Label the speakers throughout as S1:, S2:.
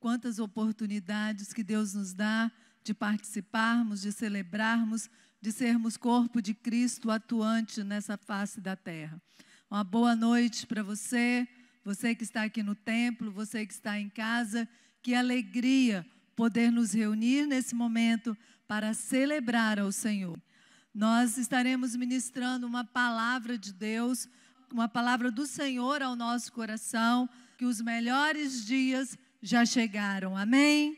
S1: quantas oportunidades que Deus nos dá de participarmos, de celebrarmos, de sermos corpo de Cristo atuante nessa face da terra. Uma boa noite para você, você que está aqui no templo, você que está em casa. Que alegria poder nos reunir nesse momento para celebrar ao Senhor. Nós estaremos ministrando uma palavra de Deus, uma palavra do Senhor ao nosso coração, que os melhores dias já chegaram. Amém?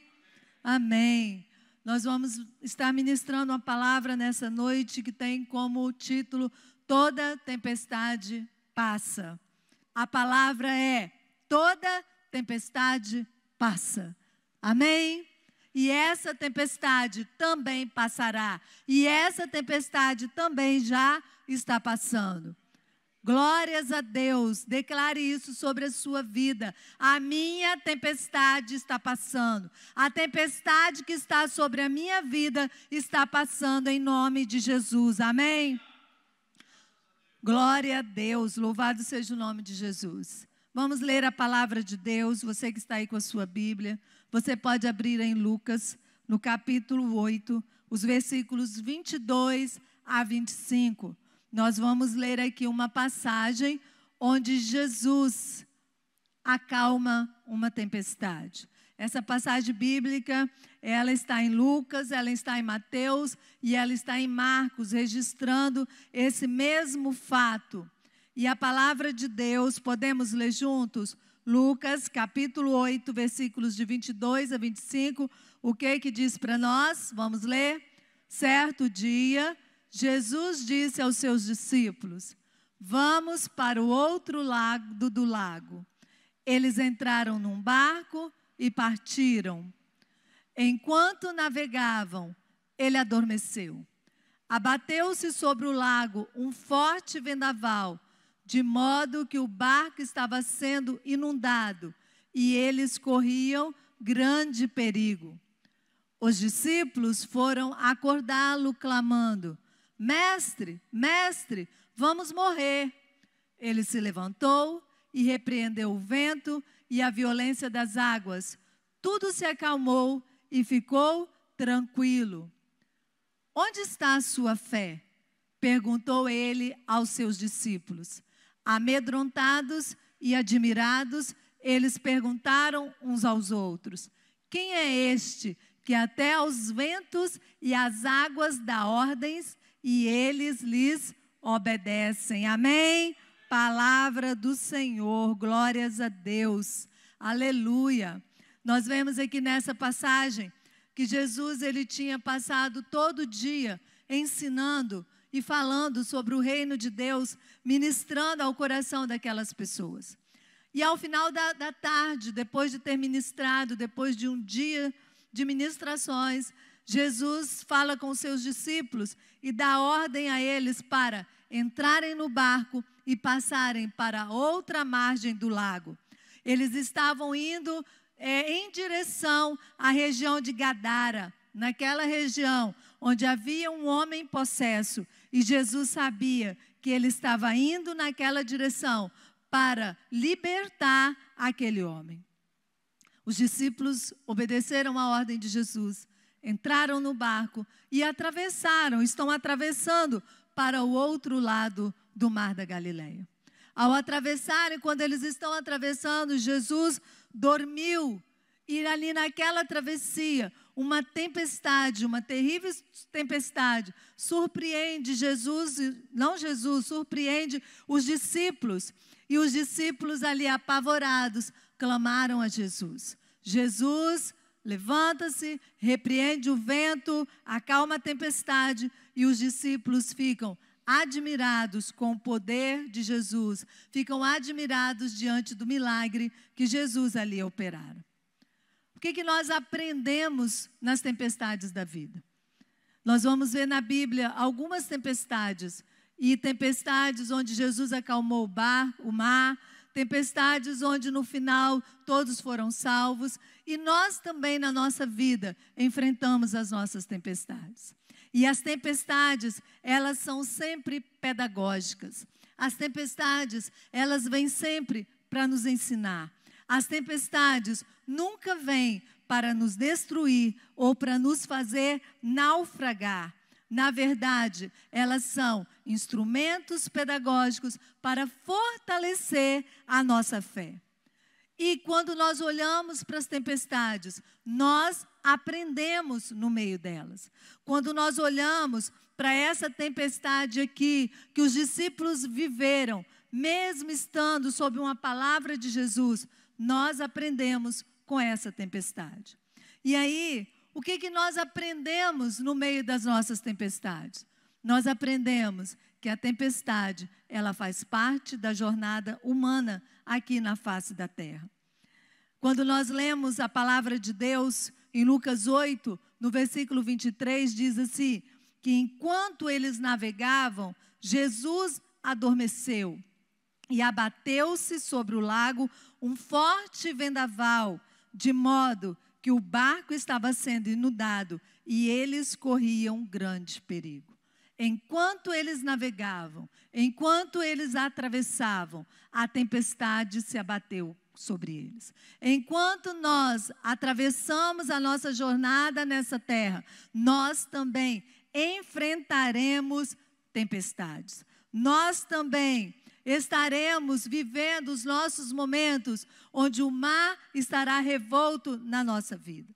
S1: Amém. Nós vamos estar ministrando uma palavra nessa noite que tem como título Toda tempestade passa. A palavra é: toda tempestade passa. Amém? E essa tempestade também passará. E essa tempestade também já está passando. Glórias a Deus. Declare isso sobre a sua vida. A minha tempestade está passando. A tempestade que está sobre a minha vida está passando em nome de Jesus. Amém? Glória a Deus. Louvado seja o nome de Jesus. Vamos ler a palavra de Deus. Você que está aí com a sua Bíblia, você pode abrir em Lucas, no capítulo 8, os versículos 22 a 25. Nós vamos ler aqui uma passagem onde Jesus acalma uma tempestade. Essa passagem bíblica, ela está em Lucas, ela está em Mateus e ela está em Marcos, registrando esse mesmo fato. E a palavra de Deus, podemos ler juntos? Lucas, capítulo 8, versículos de 22 a 25. O que diz para nós? Vamos ler? Certo dia, Jesus disse aos seus discípulos: vamos para o outro lado do lago. Eles entraram num barco e partiram. Enquanto navegavam, ele adormeceu. Abateu-se sobre o lago um forte vendaval, de modo que o barco estava sendo inundado e eles corriam grande perigo. Os discípulos foram acordá-lo, clamando: Mestre, mestre, vamos morrer. Ele se levantou e repreendeu o vento e a violência das águas. Tudo se acalmou e ficou tranquilo. Onde está a sua fé? Perguntou ele aos seus discípulos. Amedrontados e admirados, eles perguntaram uns aos outros: quem é este que até aos ventos e às águas dá ordens e eles lhes obedecem? Amém? Palavra do Senhor, glórias a Deus, aleluia. Nós vemos aqui nessa passagem que Jesus, ele tinha passado todo dia ensinando e falando sobre o reino de Deus, ministrando ao coração daquelas pessoas. E ao final da tarde, depois de ter ministrado, depois de um dia de ministrações, Jesus fala com os seus discípulos e dá ordem a eles para entrarem no barco e passarem para outra margem do lago. Eles estavam indo em direção à região de Gadara, naquela região onde havia um homem possesso, e Jesus sabia que ele estava indo naquela direção para libertar aquele homem. Os discípulos obedeceram a ordem de Jesus, entraram no barco e estão atravessando para o outro lado do mar da Galileia. Ao atravessarem, quando eles estão atravessando, Jesus dormiu. E ali naquela travessia, uma tempestade, uma terrível tempestade, surpreende surpreende os discípulos. E os discípulos ali apavorados, clamaram a Jesus. Jesus levanta-se, repreende o vento, acalma a tempestade, e os discípulos ficam admirados com o poder de Jesus, ficam admirados diante do milagre que Jesus ali operara. O que nós aprendemos nas tempestades da vida? Nós vamos ver na Bíblia algumas tempestades, e tempestades onde Jesus acalmou o mar, tempestades onde no final todos foram salvos, e nós também na nossa vida enfrentamos as nossas tempestades. E as tempestades, elas são sempre pedagógicas. As tempestades, elas vêm sempre para nos ensinar. As tempestades nunca vêm para nos destruir ou para nos fazer naufragar. Na verdade, elas são instrumentos pedagógicos para fortalecer a nossa fé. E quando nós olhamos para as tempestades, nós aprendemos no meio delas. Quando nós olhamos para essa tempestade aqui, que os discípulos viveram, mesmo estando sob uma palavra de Jesus, nós aprendemos com essa tempestade. E aí, o que nós aprendemos no meio das nossas tempestades? Nós aprendemos que a tempestade, ela faz parte da jornada humana aqui na face da terra. Quando nós lemos a palavra de Deus, em Lucas 8, no versículo 23, diz assim, que enquanto eles navegavam, Jesus adormeceu e abateu-se sobre o lago um forte vendaval, de modo que o barco estava sendo inundado e eles corriam grande perigo. Enquanto eles navegavam, enquanto eles atravessavam, a tempestade se abateu sobre eles. Enquanto nós atravessamos a nossa jornada nessa terra, nós também enfrentaremos tempestades. Nós também estaremos vivendo os nossos momentos onde o mar estará revolto na nossa vida.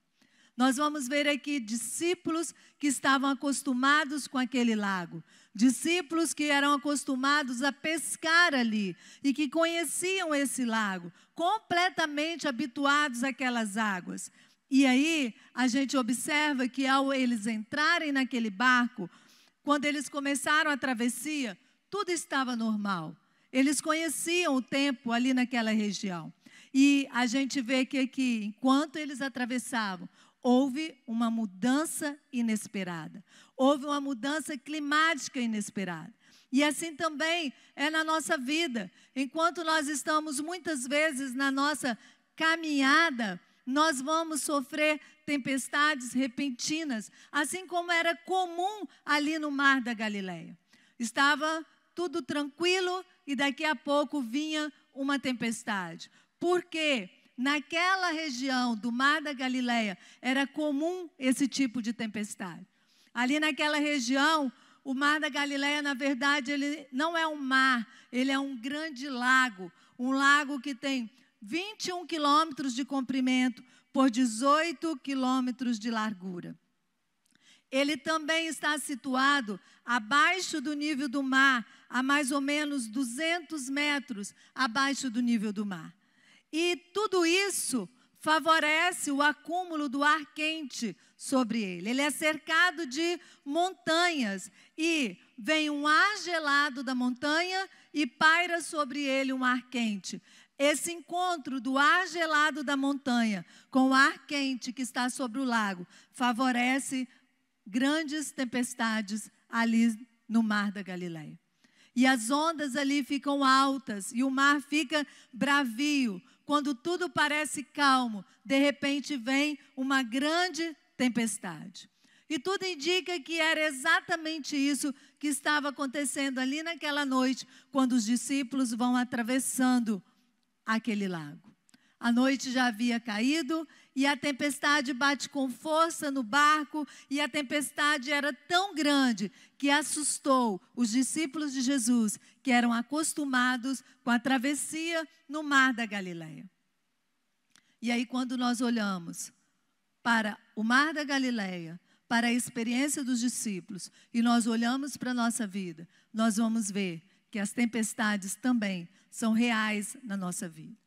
S1: Nós vamos ver aqui discípulos que estavam acostumados com aquele lago. Discípulos que eram acostumados a pescar ali e que conheciam esse lago, completamente habituados àquelas águas. E aí a gente observa que ao eles entrarem naquele barco, quando eles começaram a travessia, tudo estava normal. Eles conheciam o tempo ali naquela região. E a gente vê que aqui, enquanto eles atravessavam, houve uma mudança inesperada. Houve uma mudança climática inesperada. E assim também é na nossa vida. Enquanto nós estamos muitas vezes na nossa caminhada, nós vamos sofrer tempestades repentinas, assim como era comum ali no Mar da Galileia. Estava tudo tranquilo e daqui a pouco vinha uma tempestade. Por quê? Naquela região do Mar da Galileia, era comum esse tipo de tempestade. Ali naquela região, o Mar da Galileia, na verdade, ele não é um mar, ele é um grande lago. Um lago que tem 21 quilômetros de comprimento por 18 quilômetros de largura. Ele também está situado abaixo do nível do mar, a mais ou menos 200 metros abaixo do nível do mar. E tudo isso favorece o acúmulo do ar quente sobre ele. Ele é cercado de montanhas e vem um ar gelado da montanha e paira sobre ele um ar quente. Esse encontro do ar gelado da montanha com o ar quente que está sobre o lago favorece grandes tempestades ali no Mar da Galileia. E as ondas ali ficam altas e o mar fica bravio. Quando tudo parece calmo, de repente vem uma grande tempestade. E tudo indica que era exatamente isso que estava acontecendo ali naquela noite, quando os discípulos vão atravessando aquele lago. A noite já havia caído e a tempestade bate com força no barco e a tempestade era tão grande que assustou os discípulos de Jesus, que eram acostumados com a travessia no Mar da Galileia. E aí quando nós olhamos para o Mar da Galileia, para a experiência dos discípulos, e nós olhamos para a nossa vida, nós vamos ver que as tempestades também são reais na nossa vida.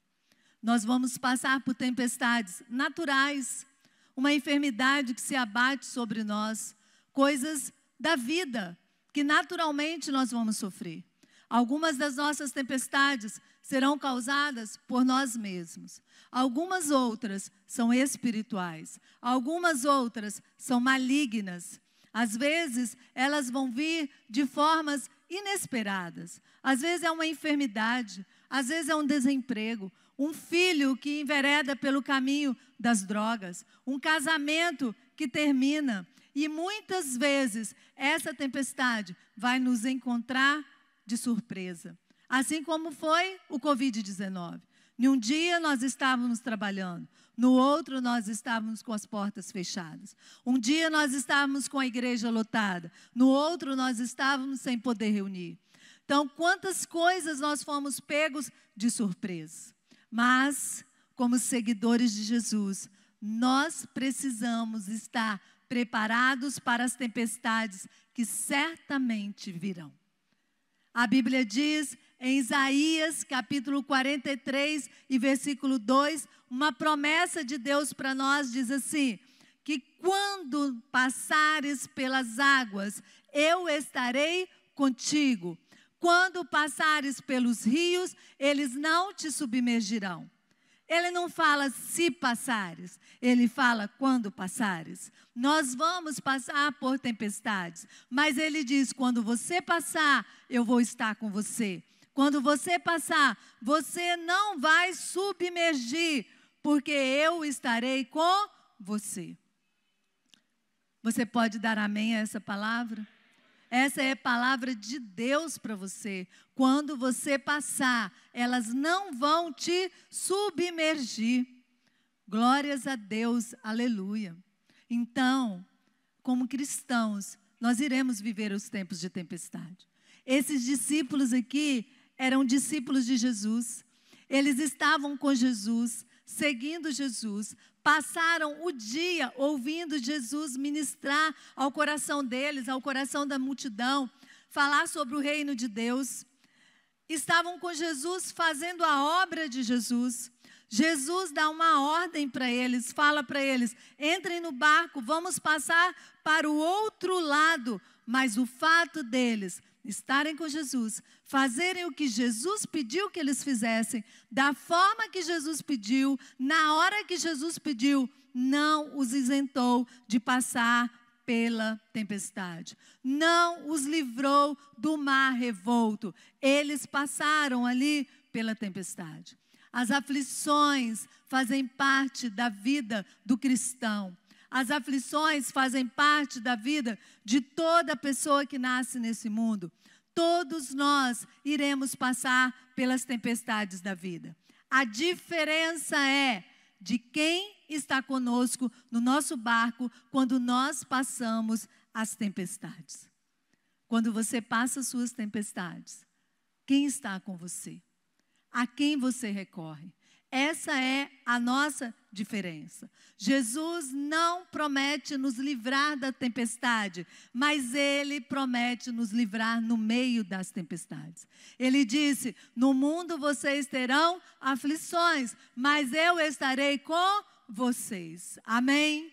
S1: Nós vamos passar por tempestades naturais, uma enfermidade que se abate sobre nós, coisas da vida que naturalmente nós vamos sofrer. Algumas das nossas tempestades serão causadas por nós mesmos. Algumas outras são espirituais. Algumas outras são malignas. Às vezes, elas vão vir de formas inesperadas. Às vezes é uma enfermidade, às vezes é um desemprego, um filho que envereda pelo caminho das drogas, um casamento que termina. E muitas vezes essa tempestade vai nos encontrar de surpresa. Assim como foi o Covid-19. Em um dia nós estávamos trabalhando, no outro nós estávamos com as portas fechadas. Um dia nós estávamos com a igreja lotada, no outro nós estávamos sem poder reunir. Então, quantas coisas nós fomos pegos de surpresa. Mas, como seguidores de Jesus, nós precisamos estar preparados para as tempestades que certamente virão. A Bíblia diz em Isaías, capítulo 43 e versículo 2, uma promessa de Deus para nós diz assim, que quando passares pelas águas, eu estarei contigo. Quando passares pelos rios, eles não te submergirão. Ele não fala se passares, ele fala quando passares. Nós vamos passar por tempestades, mas ele diz, quando você passar, eu vou estar com você. Quando você passar, você não vai submergir, porque eu estarei com você. Você pode dar amém a essa palavra? Essa é a palavra de Deus para você. Quando você passar, elas não vão te submergir. Glórias a Deus, aleluia. Então, como cristãos, nós iremos viver os tempos de tempestade. Esses discípulos aqui eram discípulos de Jesus. Eles estavam com Jesus, seguindo Jesus, passaram o dia ouvindo Jesus ministrar ao coração deles, ao coração da multidão, falar sobre o reino de Deus. Estavam com Jesus fazendo a obra de Jesus. Jesus dá uma ordem para eles, fala para eles, entrem no barco, vamos passar para o outro lado. Mas o fato deles estarem com Jesus, fazerem o que Jesus pediu que eles fizessem, da forma que Jesus pediu, na hora que Jesus pediu, não os isentou de passar pela tempestade. Não os livrou do mar revolto. Eles passaram ali pela tempestade. As aflições fazem parte da vida do cristão. As aflições fazem parte da vida de toda pessoa que nasce nesse mundo. Todos nós iremos passar pelas tempestades da vida. A diferença é de quem está conosco no nosso barco quando nós passamos as tempestades. Quando você passa as suas tempestades, quem está com você? A quem você recorre? Essa é a nossa diferença. Jesus não promete nos livrar da tempestade, mas Ele promete nos livrar no meio das tempestades. Ele disse, no mundo vocês terão aflições, mas eu estarei com vocês. Amém?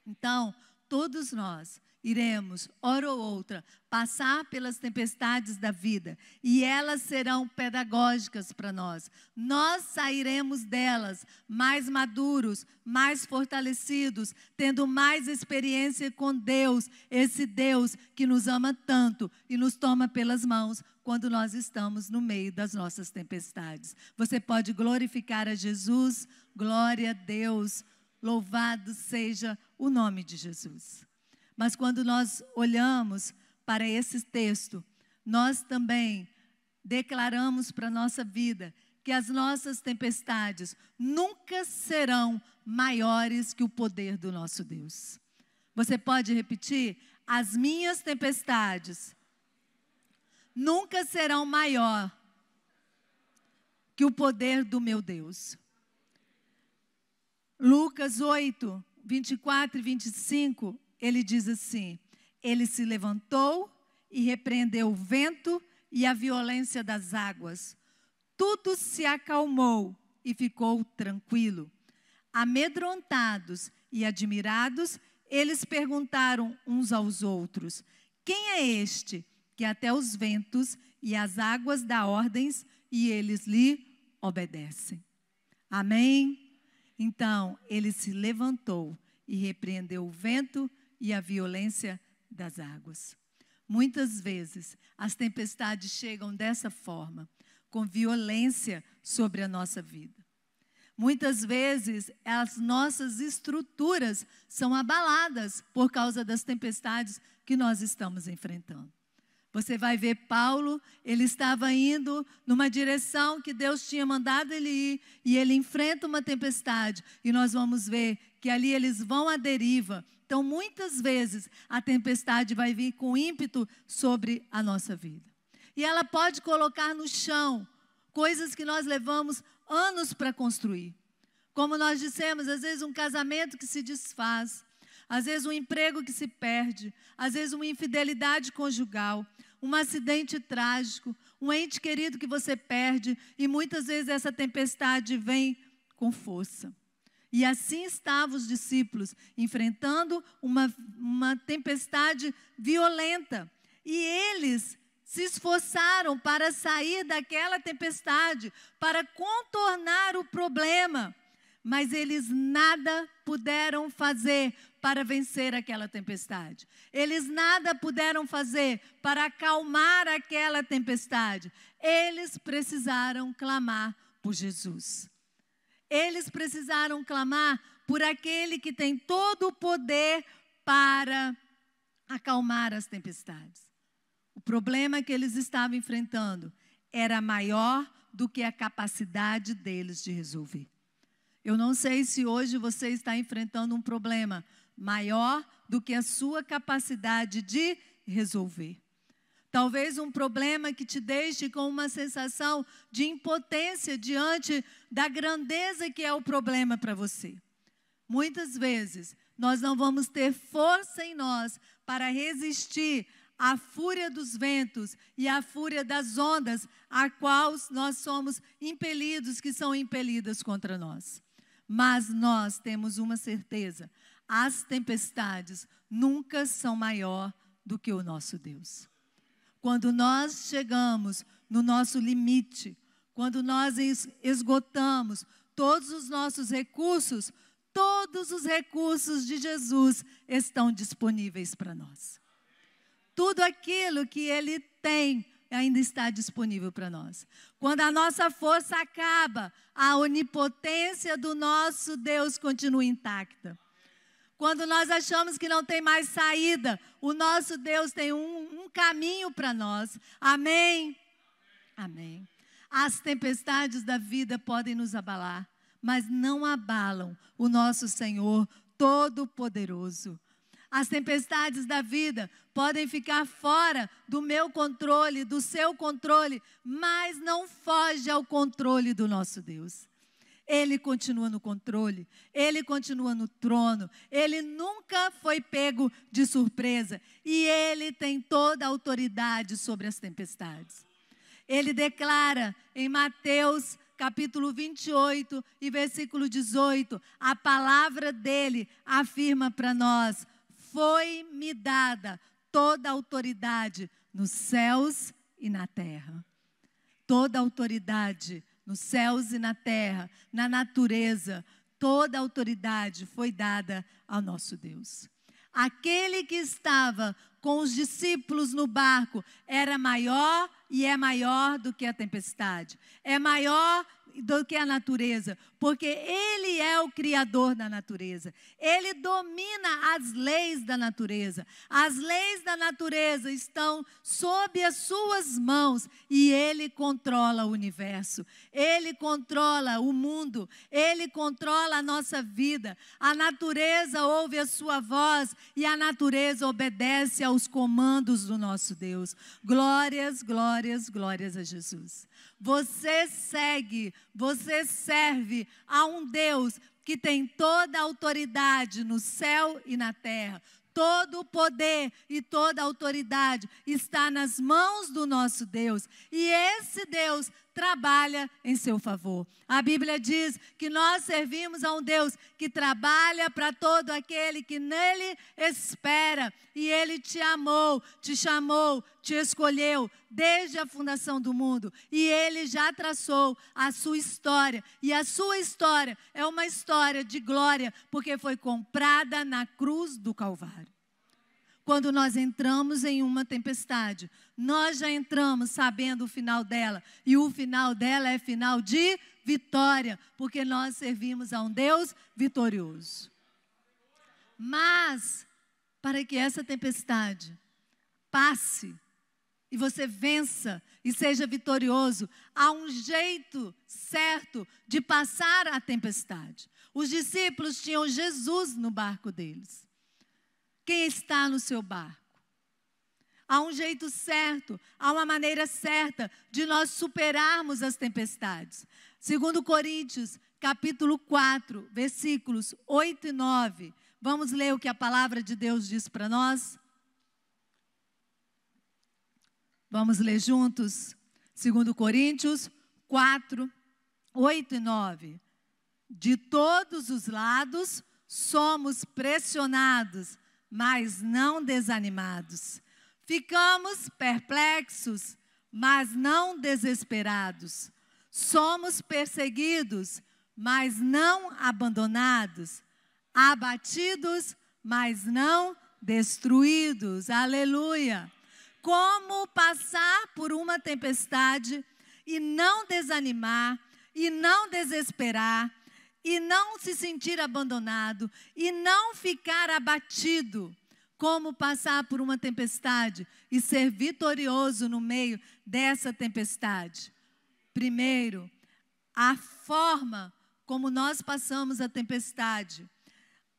S1: Então, todos nós iremos, hora ou outra, passar pelas tempestades da vida e elas serão pedagógicas para nós. Nós sairemos delas mais maduros, mais fortalecidos, tendo mais experiência com Deus, esse Deus que nos ama tanto e nos toma pelas mãos quando nós estamos no meio das nossas tempestades. Você pode glorificar a Jesus, glória a Deus, louvado seja o nome de Jesus. Mas quando nós olhamos para esse texto, nós também declaramos para a nossa vida que as nossas tempestades nunca serão maiores que o poder do nosso Deus. Você pode repetir? As minhas tempestades nunca serão maior que o poder do meu Deus. Lucas 8, 24 e 25, ele diz assim, ele se levantou e repreendeu o vento e a violência das águas. Tudo se acalmou e ficou tranquilo. Amedrontados e admirados, eles perguntaram uns aos outros, quem é este que até os ventos e as águas dá ordens e eles lhe obedecem? Amém? Então, ele se levantou e repreendeu o vento e a violência das águas. Muitas vezes, as tempestades chegam dessa forma, com violência sobre a nossa vida. Muitas vezes, as nossas estruturas são abaladas por causa das tempestades que nós estamos enfrentando. Você vai ver Paulo, ele estava indo numa direção que Deus tinha mandado ele ir, e ele enfrenta uma tempestade, e nós vamos ver que ali eles vão à deriva. Então, muitas vezes, a tempestade vai vir com ímpeto sobre a nossa vida. E ela pode colocar no chão coisas que nós levamos anos para construir. Como nós dissemos, às vezes um casamento que se desfaz, às vezes um emprego que se perde, às vezes uma infidelidade conjugal, um acidente trágico, um ente querido que você perde, e muitas vezes essa tempestade vem com força. E assim estavam os discípulos, enfrentando uma tempestade violenta. E eles se esforçaram para sair daquela tempestade, para contornar o problema. Mas eles nada puderam fazer para vencer aquela tempestade. Eles nada puderam fazer para acalmar aquela tempestade. Eles precisaram clamar por Jesus. Eles precisaram clamar por aquele que tem todo o poder para acalmar as tempestades. O problema que eles estavam enfrentando era maior do que a capacidade deles de resolver. Eu não sei se hoje você está enfrentando um problema maior do que a sua capacidade de resolver. Talvez um problema que te deixe com uma sensação de impotência diante da grandeza que é o problema para você. Muitas vezes, nós não vamos ter força em nós para resistir à fúria dos ventos e à fúria das ondas, a qual nós somos impelidos, que são impelidas contra nós. Mas nós temos uma certeza: as tempestades nunca são maior do que o nosso Deus. Quando nós chegamos no nosso limite, quando nós esgotamos todos os nossos recursos, todos os recursos de Jesus estão disponíveis para nós. Tudo aquilo que Ele tem ainda está disponível para nós. Quando a nossa força acaba, a onipotência do nosso Deus continua intacta. Quando nós achamos que não tem mais saída, o nosso Deus tem um caminho para nós. Amém? Amém. As tempestades da vida podem nos abalar, mas não abalam o nosso Senhor Todo-Poderoso. As tempestades da vida podem ficar fora do meu controle, do seu controle, mas não foge ao controle do nosso Deus. Ele continua no controle, Ele continua no trono, Ele nunca foi pego de surpresa e Ele tem toda a autoridade sobre as tempestades. Ele declara em Mateus capítulo 28 e versículo 18, a palavra dele afirma para nós: foi-me dada toda a autoridade nos céus e na terra. Toda a autoridade nos céus e na terra, na natureza, toda a autoridade foi dada ao nosso Deus. Aquele que estava com os discípulos no barco era maior e é maior do que a tempestade. É maior do que a natureza, porque Ele é o Criador da natureza. Ele domina as leis da natureza. As leis da natureza estão sob as suas mãos e Ele controla o universo. Ele controla o mundo. Ele controla a nossa vida. A natureza ouve a sua voz e a natureza obedece aos comandos do nosso Deus. Glórias, glórias, glórias a Jesus. Você serve a um Deus que tem toda a autoridade no céu e na terra. Todo o poder e toda a autoridade está nas mãos do nosso Deus. E esse Deus trabalha em seu favor. A Bíblia diz que nós servimos a um Deus que trabalha para todo aquele que nele espera. E Ele te amou, te chamou, te escolheu desde a fundação do mundo. E Ele já traçou a sua história. E a sua história é uma história de glória, porque foi comprada na cruz do Calvário. Quando nós entramos em uma tempestade, nós já entramos sabendo o final dela. E o final dela é final de vitória, porque nós servimos a um Deus vitorioso. Mas, para que essa tempestade passe, e você vença e seja vitorioso. Há um jeito certo de passar a tempestade. Os discípulos tinham Jesus no barco deles. Quem está no seu barco? Há um jeito certo, há uma maneira certa de nós superarmos as tempestades. 2 Coríntios, capítulo 4, versículos 8 e 9. Vamos ler o que a palavra de Deus diz para nós? Vamos ler juntos? 2 Coríntios 4, 8 e 9. De todos os lados somos pressionados, mas não desanimados. Ficamos perplexos, mas não desesperados. Somos perseguidos, mas não abandonados. Abatidos, mas não destruídos. Aleluia! Como passar por uma tempestade e não desanimar, e não desesperar, e não se sentir abandonado, e não ficar abatido. Como passar por uma tempestade e ser vitorioso no meio dessa tempestade? Primeiro, a forma como nós passamos a tempestade.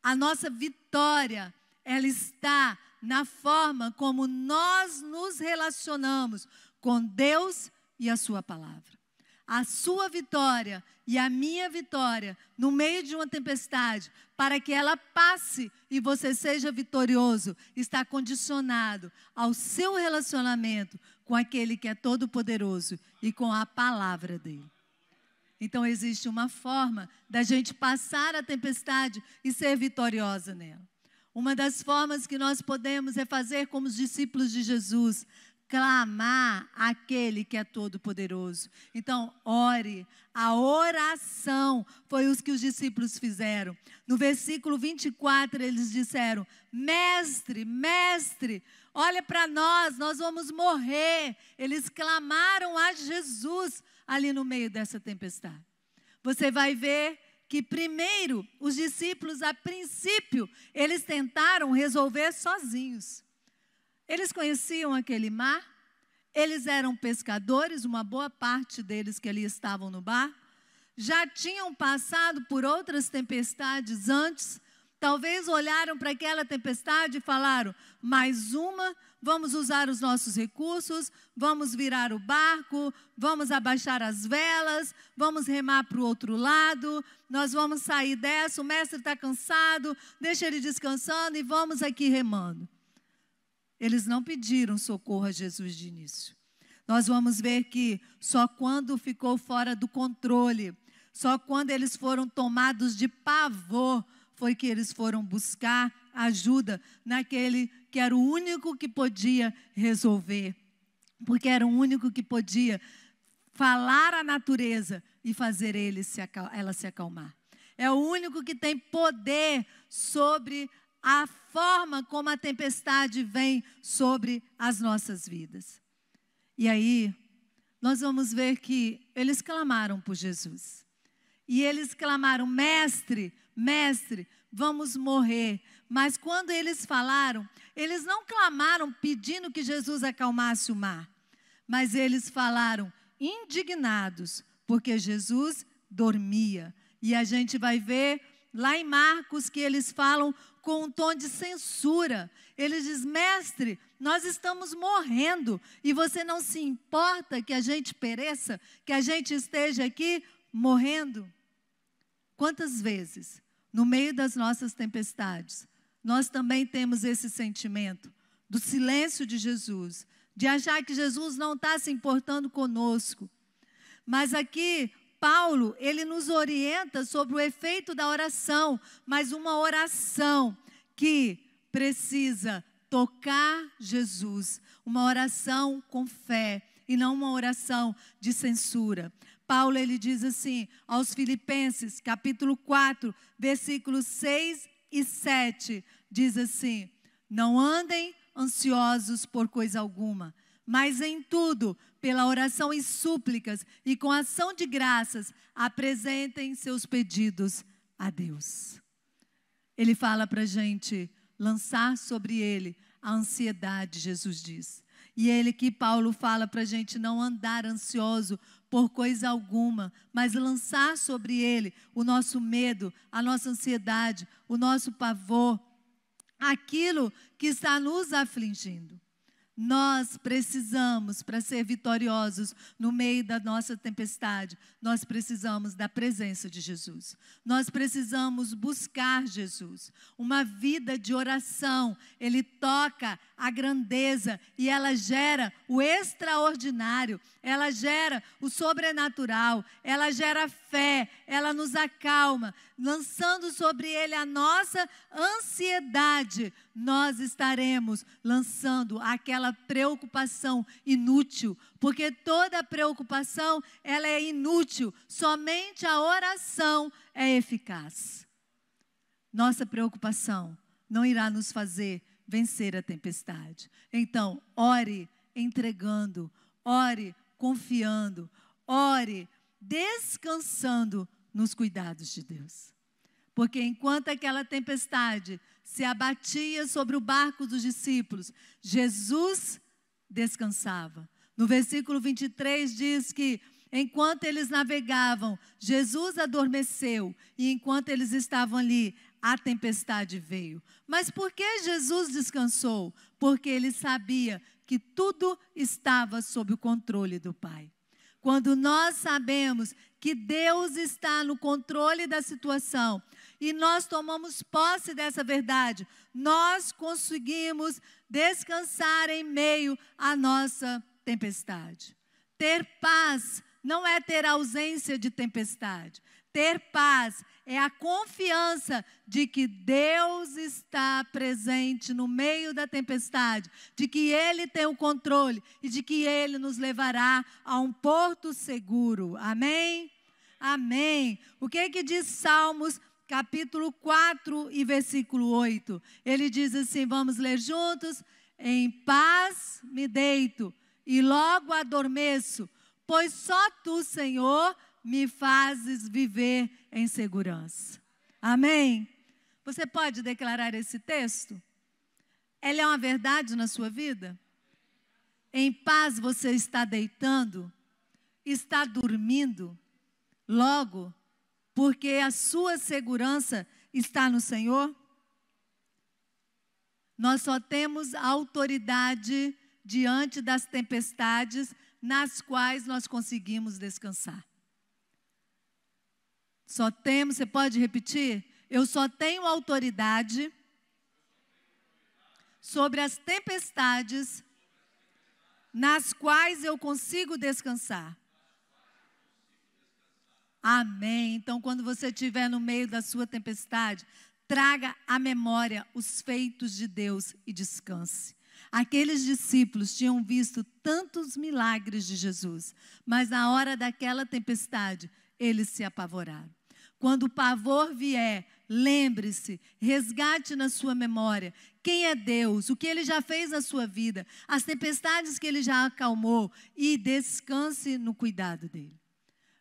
S1: A nossa vitória, ela está na forma como nós nos relacionamos com Deus e a sua palavra. A sua vitória e a minha vitória no meio de uma tempestade, para que ela passe e você seja vitorioso, está condicionado ao seu relacionamento com aquele que é todo-poderoso e com a palavra dele. Então existe uma forma da gente passar a tempestade e ser vitoriosa nela. Uma das formas que nós podemos é fazer como os discípulos de Jesus, clamar aquele que é todo-poderoso. Então, ore. A oração foi o que os discípulos fizeram. No versículo 24, eles disseram: Mestre, Mestre, olha para nós vamos morrer. Eles clamaram a Jesus ali no meio dessa tempestade. Você vai ver que primeiro, os discípulos, a princípio, eles tentaram resolver sozinhos. Eles conheciam aquele mar, eles eram pescadores, uma boa parte deles que ali estavam no barco, já tinham passado por outras tempestades antes, talvez olharam para aquela tempestade e falaram: mais uma, vamos usar os nossos recursos, vamos virar o barco, vamos abaixar as velas, vamos remar para o outro lado, nós vamos sair dessa, o mestre está cansado, deixa ele descansando e vamos aqui remando. Eles não pediram socorro a Jesus de início. Nós vamos ver que só quando ficou fora do controle, só quando eles foram tomados de pavor, foi que eles foram buscar ajuda naquele que era o único que podia resolver. Porque era o único que podia falar à natureza e fazer ela se acalmar. É o único que tem poder sobre a forma como a tempestade vem sobre as nossas vidas. E aí, nós vamos ver que eles clamaram por Jesus. E eles clamaram: Mestre, Mestre, vamos morrer. Mas quando eles falaram, eles não clamaram pedindo que Jesus acalmasse o mar. Mas eles falaram indignados, porque Jesus dormia. E a gente vai ver lá em Marcos que eles falam com um tom de censura. Eles dizem: Mestre, nós estamos morrendo e você não se importa que a gente pereça, que a gente esteja aqui morrendo? Quantas vezes, no meio das nossas tempestades, nós também temos esse sentimento do silêncio de Jesus, de achar que Jesus não está se importando conosco. Mas aqui, Paulo, ele nos orienta sobre o efeito da oração, mas uma oração que precisa tocar Jesus, uma oração com fé e não uma oração de censura. Paulo, ele diz assim aos Filipenses, capítulo 4, versículos 6 e 7, diz assim: não andem ansiosos por coisa alguma, mas em tudo, pela oração e súplicas e com ação de graças, apresentem seus pedidos a Deus. Ele fala para a gente lançar sobre ele a ansiedade, Jesus diz. E ele que Paulo fala para a gente não andar ansioso por coisa alguma, mas lançar sobre ele o nosso medo, a nossa ansiedade, o nosso pavor, aquilo que está nos afligindo. Nós precisamos, para ser vitoriosos no meio da nossa tempestade, nós precisamos da presença de Jesus. Nós precisamos buscar Jesus. Uma vida de oração, ele toca a grandeza e ela gera o extraordinário, ela gera o sobrenatural, ela gera fé, ela nos acalma, lançando sobre ele a nossa ansiedade. Nós estaremos lançando aquela preocupação inútil, porque toda preocupação ela é inútil, somente a oração é eficaz. Nossa preocupação não irá nos fazer vencer a tempestade. Então, ore entregando, ore confiando, ore descansando nos cuidados de Deus. Porque enquanto aquela tempestade se abatia sobre o barco dos discípulos, Jesus descansava. No versículo 23 diz que enquanto eles navegavam, Jesus adormeceu e enquanto eles estavam ali, a tempestade veio. Mas por que Jesus descansou? Porque ele sabia que tudo estava sob o controle do Pai. Quando nós sabemos que Deus está no controle da situação e nós tomamos posse dessa verdade, nós conseguimos descansar em meio à nossa tempestade. Ter paz não é ter ausência de tempestade. Ter paz é a confiança de que Deus está presente no meio da tempestade, de que Ele tem o controle e de que Ele nos levará a um porto seguro. Amém? Amém. O que diz Salmos, capítulo 4 e versículo 8? Ele diz assim, vamos ler juntos? Em paz me deito e logo adormeço, pois só Tu, Senhor, me fazes viver em segurança. Amém? Você pode declarar esse texto? Ele é uma verdade na sua vida? Em paz você está deitando? Está dormindo? Logo, porque a sua segurança está no Senhor? Nós só temos autoridade diante das tempestades nas quais nós conseguimos descansar. Só temos, você pode repetir? Eu só tenho autoridade sobre as tempestades nas quais eu consigo descansar. Amém. Então, quando você estiver no meio da sua tempestade, traga à memória os feitos de Deus e descanse. Aqueles discípulos tinham visto tantos milagres de Jesus, mas na hora daquela tempestade, eles se apavoraram. Quando o pavor vier, lembre-se, resgate na sua memória quem é Deus, o que Ele já fez na sua vida, as tempestades que Ele já acalmou e descanse no cuidado dEle.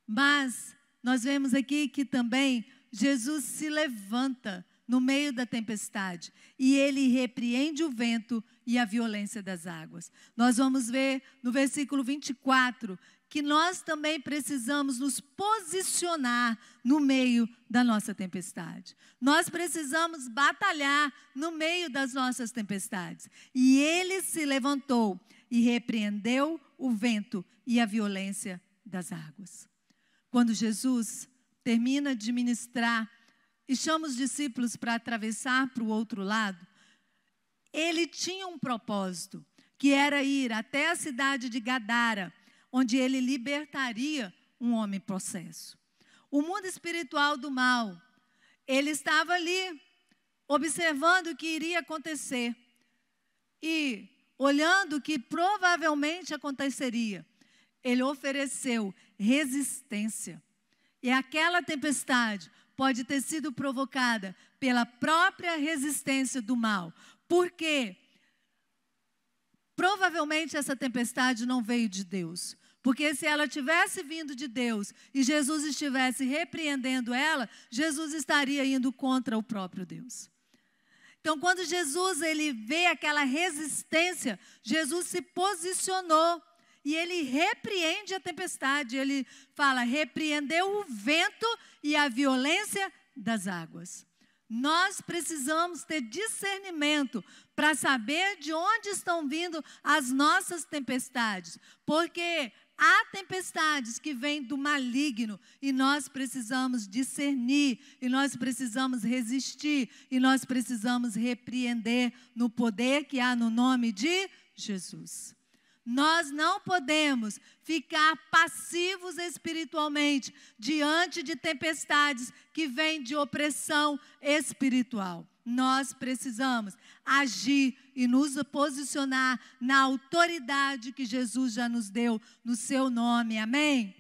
S1: Mas nós vemos aqui que também Jesus se levanta no meio da tempestade e Ele repreende o vento e a violência das águas. Nós vamos ver no versículo 24 que nós também precisamos nos posicionar no meio da nossa tempestade. Nós precisamos batalhar no meio das nossas tempestades. E Ele se levantou e repreendeu o vento e a violência das águas. Quando Jesus termina de ministrar e chama os discípulos para atravessar para o outro lado, Ele tinha um propósito, que era ir até a cidade de Gadara, onde Ele libertaria um homem possesso. O mundo espiritual do mal, ele estava ali, observando o que iria acontecer e olhando o que provavelmente aconteceria. Ele ofereceu resistência. E aquela tempestade pode ter sido provocada pela própria resistência do mal. Por quê? Provavelmente essa tempestade não veio de Deus. Porque se ela tivesse vindo de Deus e Jesus estivesse repreendendo ela, Jesus estaria indo contra o próprio Deus. Então, quando Jesus ele vê aquela resistência, Jesus se posicionou e ele repreende a tempestade. Ele fala, repreendeu o vento e a violência das águas. Nós precisamos ter discernimento para saber de onde estão vindo as nossas tempestades, porque há tempestades que vêm do maligno e nós precisamos discernir, e nós precisamos resistir, e nós precisamos repreender no poder que há no nome de Jesus. Nós não podemos ficar passivos espiritualmente diante de tempestades que vêm de opressão espiritual. Nós precisamos agir e nos posicionar na autoridade que Jesus já nos deu no seu nome. Amém?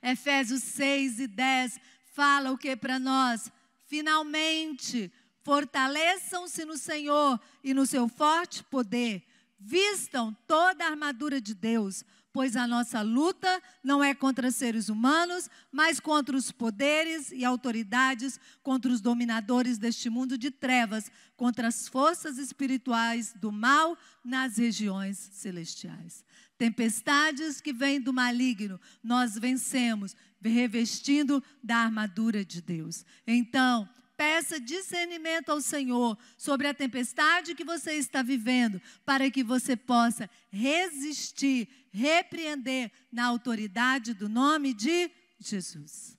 S1: Efésios 6:10 fala o que para nós? Finalmente, fortaleçam-se no Senhor e no seu forte poder. Vistam toda a armadura de Deus, pois a nossa luta não é contra seres humanos, mas contra os poderes e autoridades, contra os dominadores deste mundo de trevas, contra as forças espirituais do mal nas regiões celestiais. Tempestades que vêm do maligno, nós vencemos, revestindo da armadura de Deus. Então, peça discernimento ao Senhor sobre a tempestade que você está vivendo, para que você possa resistir, repreender na autoridade do nome de Jesus.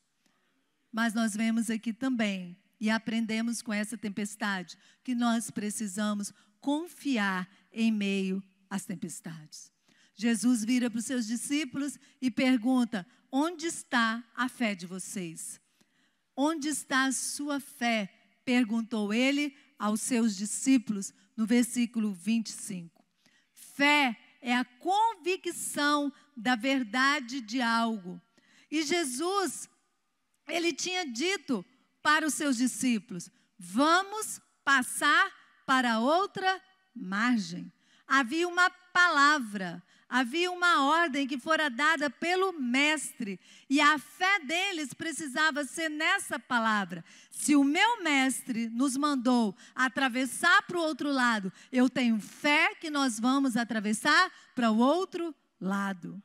S1: Mas nós vemos aqui também, e aprendemos com essa tempestade, que nós precisamos confiar em meio às tempestades. Jesus vira para os seus discípulos e pergunta, onde está a fé de vocês? Onde está a sua fé? Perguntou ele aos seus discípulos no versículo 25. Fé é a convicção da verdade de algo. E Jesus, ele tinha dito para os seus discípulos, vamos passar para outra margem. Havia uma palavra, havia uma ordem que fora dada pelo mestre, e a fé deles precisava ser nessa palavra. Se o meu mestre nos mandou atravessar para o outro lado, eu tenho fé que nós vamos atravessar para o outro lado.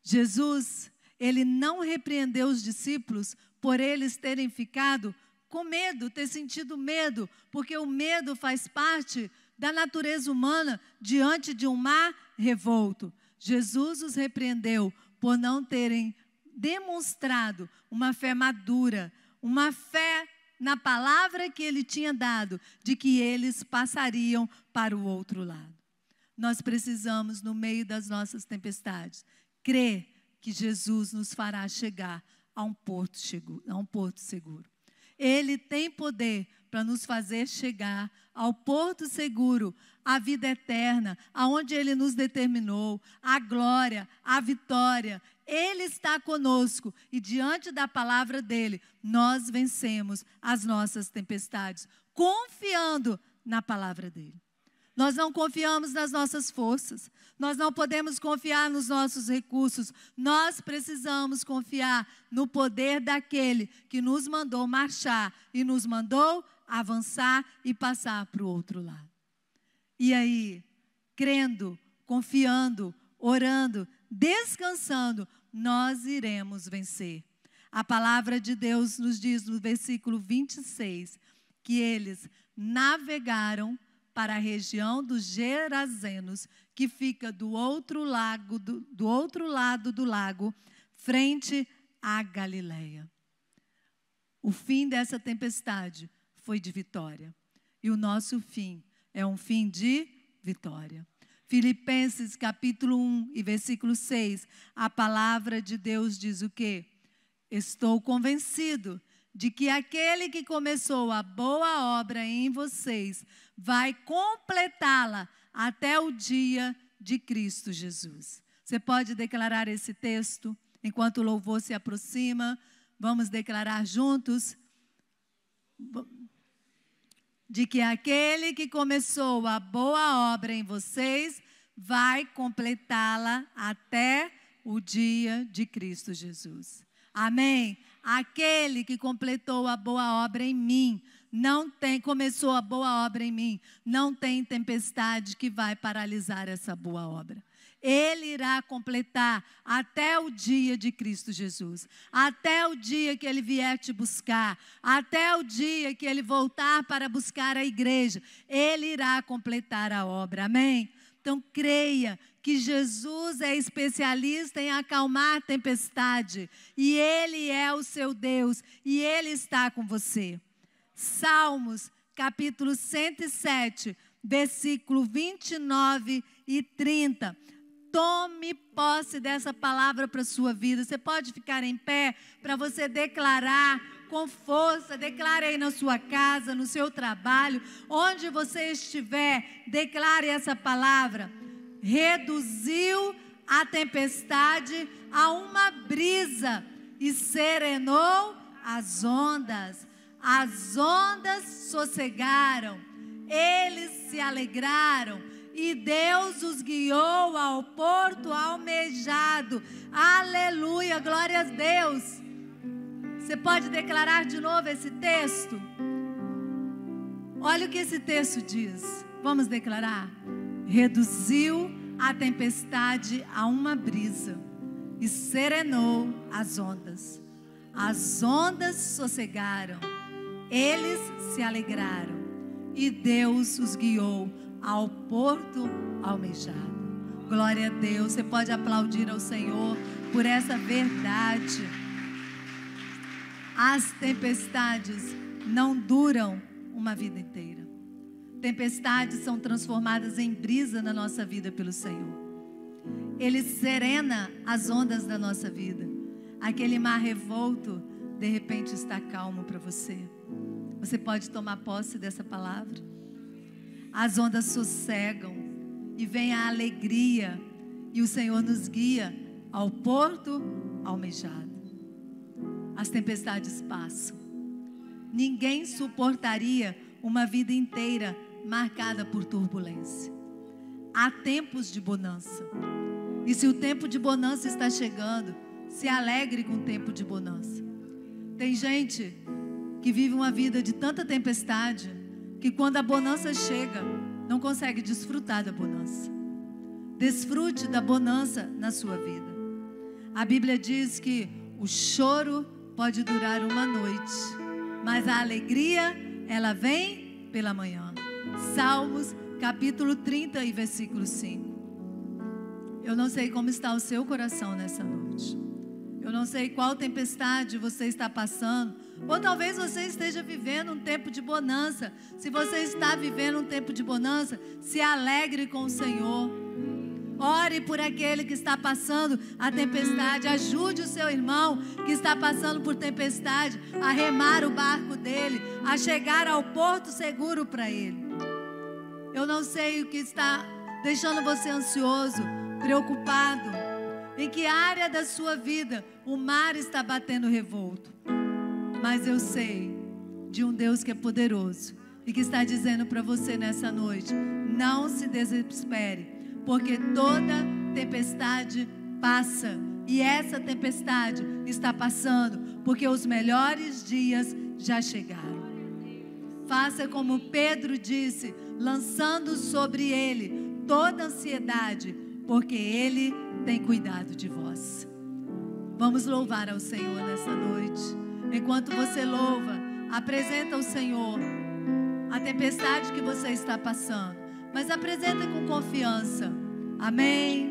S1: Jesus, ele não repreendeu os discípulos por eles terem ficado com medo, ter sentido medo, porque o medo faz parte da natureza humana diante de um mar revolto. Jesus os repreendeu por não terem demonstrado uma fé madura, uma fé na palavra que ele tinha dado, de que eles passariam para o outro lado. Nós precisamos, no meio das nossas tempestades, crer que Jesus nos fará chegar a um porto seguro. Ele tem poder para nos fazer chegar ao porto seguro, à vida eterna, aonde Ele nos determinou, a glória, a vitória. Ele está conosco e diante da palavra dEle, nós vencemos as nossas tempestades, confiando na palavra dEle. Nós não confiamos nas nossas forças, nós não podemos confiar nos nossos recursos, nós precisamos confiar no poder daquele que nos mandou marchar e nos mandou avançar e passar para o outro lado. E aí, crendo, confiando, orando, descansando, nós iremos vencer. A palavra de Deus nos diz no versículo 26, que eles navegaram para a região dos Gerazenos, que fica do outro lado do lago, frente à Galileia. O fim dessa tempestade foi de vitória. E o nosso fim é um fim de vitória. Filipenses capítulo 1 e versículo 6, a palavra de Deus diz o quê? Estou convencido de que aquele que começou a boa obra em vocês vai completá-la até o dia de Cristo Jesus. Você pode declarar esse texto enquanto o louvor se aproxima? Vamos declarar juntos? De que aquele que começou a boa obra em vocês vai completá-la até o dia de Cristo Jesus. Amém? Aquele que completou a boa obra em mim começou a boa obra em mim, não tem tempestade que vai paralisar essa boa obra. Ele irá completar até o dia de Cristo Jesus, até o dia que Ele vier te buscar, até o dia que Ele voltar para buscar a igreja, Ele irá completar a obra, amém? Então creia que Jesus é especialista em acalmar a tempestade, e Ele é o seu Deus, e Ele está com você. Salmos, capítulo 107, versículo 29 e 30. Tome posse dessa palavra para a sua vida. Você pode ficar em pé para você declarar com força. Declare aí na sua casa, no seu trabalho, onde você estiver, declare essa palavra. Reduziu a tempestade a uma brisa e serenou as ondas. As ondas sossegaram, eles se alegraram. E Deus os guiou ao porto almejado. Aleluia, glória a Deus. Você pode declarar de novo esse texto? Olha o que esse texto diz. Vamos declarar. Reduziu a tempestade a uma brisa e serenou as ondas. As ondas sossegaram, eles se alegraram. E Deus os guiou ao porto almejado. Glória a Deus. Você pode aplaudir ao Senhor por essa verdade. As tempestades não duram uma vida inteira. Tempestades são transformadas em brisa na nossa vida pelo Senhor. Ele serena as ondas da nossa vida. Aquele mar revolto, de repente está calmo para você. Você pode tomar posse dessa palavra? As ondas sossegam e vem a alegria, e o Senhor nos guia ao porto almejado. As tempestades passam. Ninguém suportaria uma vida inteira marcada por turbulência. Há tempos de bonança. E se o tempo de bonança está chegando, se alegre com o tempo de bonança. Tem gente que vive uma vida de tanta tempestade que quando a bonança chega, não consegue desfrutar da bonança. Desfrute da bonança na sua vida. A Bíblia diz que o choro pode durar uma noite, mas a alegria, ela vem pela manhã. Salmos, capítulo 30 e versículo 5. Eu não sei como está o seu coração nessa noite. Eu não sei qual tempestade você está passando. Ou talvez você esteja vivendo um tempo de bonança. Se você está vivendo um tempo de bonança, se alegre com o Senhor. Ore por aquele que está passando a tempestade. Ajude o seu irmão que está passando por tempestade a remar o barco dele, a chegar ao porto seguro para ele. Eu não sei o que está deixando você ansioso, preocupado. Em que área da sua vida o mar está batendo revolto? Mas eu sei de um Deus que é poderoso e que está dizendo para você nessa noite: não se desespere, porque toda tempestade passa. E essa tempestade está passando porque os melhores dias já chegaram. Faça como Pedro disse, lançando sobre ele toda ansiedade, porque Ele tem cuidado de vós. Vamos louvar ao Senhor nessa noite. Enquanto você louva, apresenta ao Senhor a tempestade que você está passando, mas apresenta com confiança. Amém.